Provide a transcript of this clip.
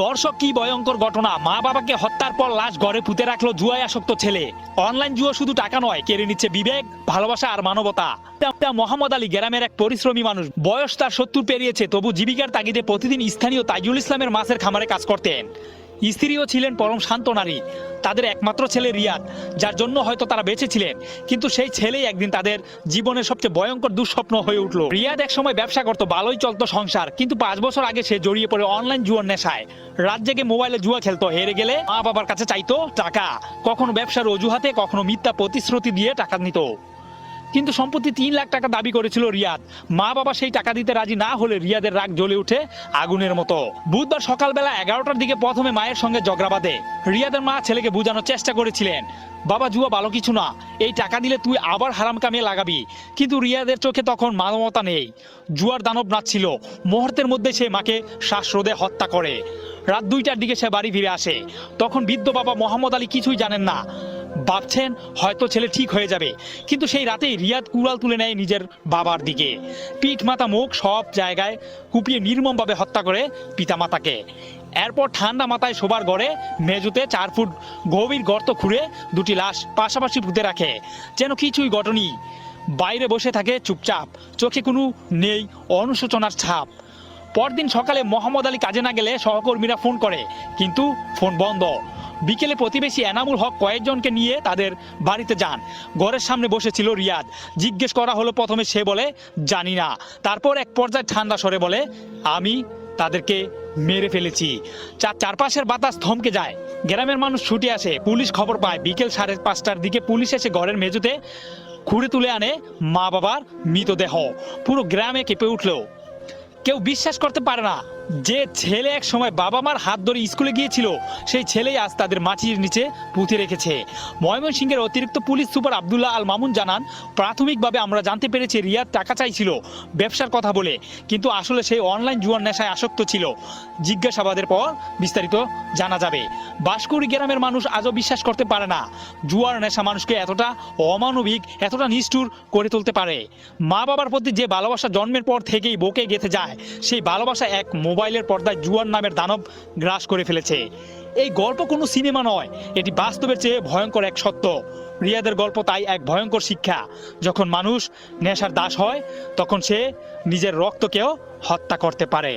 দর্শক, কি ভয়ঙ্কর ঘটনা! মা বাবাকে হত্যার পর লাশ ঘরে পুঁতে রাখলো জুয়ায় আসক্ত ছেলে। অনলাইন জুয়া শুধু টাকা নয়, কেড়ে নিচ্ছে বিবেক, ভালোবাসা আর মানবতা। মোহাম্মদ আলী গ্রামের এক পরিশ্রমী মানুষ। বয়স তার 70 পেরিয়েছে, তবু জীবিকার তাগিদে প্রতিদিন স্থানীয় তাইজুল ইসলামের মাছের খামারে কাজ করতেন। স্ত্রীও ছিলেন পরম শান্ত নারী। তাদের একমাত্র ছেলে রিয়াদ, যার জন্য হয়তো তারা বেঁচে ছিলেন। কিন্তু সেই ছেলেই একদিন তাদের জীবনের সবচেয়ে ভয়ঙ্কর দুঃস্বপ্ন হয়ে উঠল। রিয়াদ একসময় ব্যবসা করত, ভালোই চলতো সংসার, কিন্তু 5 বছর আগে সে জড়িয়ে পড়ে অনলাইন জুয়ার নেশায়। রাত জেগে মোবাইলে জুয়া খেলতো, হেরে গেলে মা বাবার কাছে চাইতো টাকা। কখনো ব্যবসার অজুহাতে, কখনো মিথ্যা প্রতিশ্রুতি দিয়ে টাকা নিত। কিন্তু সম্প্রতি 3 লাখ টাকা দাবি করেছিল রিয়াদ। মা বাবা সেই টাকা দিতে রাজি না হলে রিয়াদের রাগ জ্বলে উঠে আগুনের মতো। বুধবার সকালবেলা 11টার দিকে প্রথমে মায়ের সঙ্গে ঝগড়া বাঁধে। রিয়াদের মা ছেলেকে বোঝানোর চেষ্টা করেছিলেন, বাবা, জুয়া ভালো কিছু না, এই টাকা দিলে তুই আবার হারাম কামিয়ে লাগাবি। কিন্তু রিয়াদের চোখে তখন মানবতা নেই, জুয়ার দানব নাচছিল। মুহূর্তের মধ্যে সে মাকে শ্বাসরোধে হত্যা করে। রাত 2টার দিকে সে বাড়ি ফিরে আসে। তখন বৃদ্ধ বাবা মোহাম্মদ আলী কিছুই জানেন না, ভাবছেন হয়তো ছেলে ঠিক হয়ে যাবে। কিন্তু সেই রাতেই রিয়াদ কুড়াল তুলে নেয় নিজের বাবার দিকে। পিঠ, মাথা, মুখ সব জায়গায় কুপিয়ে নির্মমভাবে হত্যা করে পিতামাতাকে। এরপর ঠান্ডা মাথায় শোবার ঘরে মেঝেতে 4 ফুট গভীর গর্ত খুঁড়ে 2টি লাশ পাশাপাশি পুঁতে রাখে, যেন কিছুই ঘটেনি। বাইরে বসে থাকে চুপচাপ, চোখে কোনো নেই অনুশোচনার ছাপ। পরদিন সকালে মোহাম্মদ আলী কাজে না গেলে সহকর্মীরা ফোন করে, কিন্তু ফোন বন্ধ। বিকেলে প্রতিবেশী এনামুল হক কয়েকজনকে নিয়ে তাদের বাড়িতে যান। ঘরের সামনে বসেছিল রিয়াদ। জিজ্ঞেস করা হলো, প্রথমে সে বলে জানি না। তারপর এক পর্যায়ে ঠান্ডা স্বরে বলে, আমি তাদেরকে মেরে ফেলেছি। চারপাশের বাতাস থমকে যায়। গ্রামের মানুষ ছুটে আসে, পুলিশ খবর পায়। বিকেল 5:30টার দিকে পুলিশ এসে ঘরের মেঝেতে খুঁড়ে তুলে আনে মা বাবার মৃতদেহ। পুরো গ্রামে কেঁপে উঠল। কেউ বিশ্বাস করতে পারে না যে ছেলে এক সময় বাবা মার হাত ধরে স্কুলে গিয়েছিল, সেই ছেলেই আজ তাদের মাটির নিচে পুঁতে রেখেছে। ময়মনসিংহের অতিরিক্ত পুলিশ সুপার আব্দুল্লাহ আল মামুন জানান, প্রাথমিকভাবে আমরা জানতে পেরেছি রিয়াদ টাকা চাইছিল ব্যবসার কথা বলে, কিন্তু আসলে সেই অনলাইন জুয়ার নেশায় আসক্ত ছিল। জিজ্ঞাসাবাদের পর বিস্তারিত জানা যাবে। বাঁশকুড়ি গ্রামের মানুষ আজও বিশ্বাস করতে পারে না জুয়ার নেশা মানুষকে এতটা অমানবিক, এতটা নিষ্ঠুর করে তুলতে পারে। মা বাবার প্রতি যে ভালোবাসা জন্মের পর থেকেই বুকে গেঁথে যায়, সেই ভালোবাসা এক মোবাইলের পর্দায় জুয়ার নামের দানব গ্রাস করে ফেলেছে। এই গল্প কোনো সিনেমা নয়, এটি বাস্তবের চেয়ে ভয়ঙ্কর এক সত্য। রিয়াদের গল্প তাই এক ভয়ঙ্কর শিক্ষা। যখন মানুষ নেশার দাস হয়, তখন সে নিজের রক্তকেও হত্যা করতে পারে।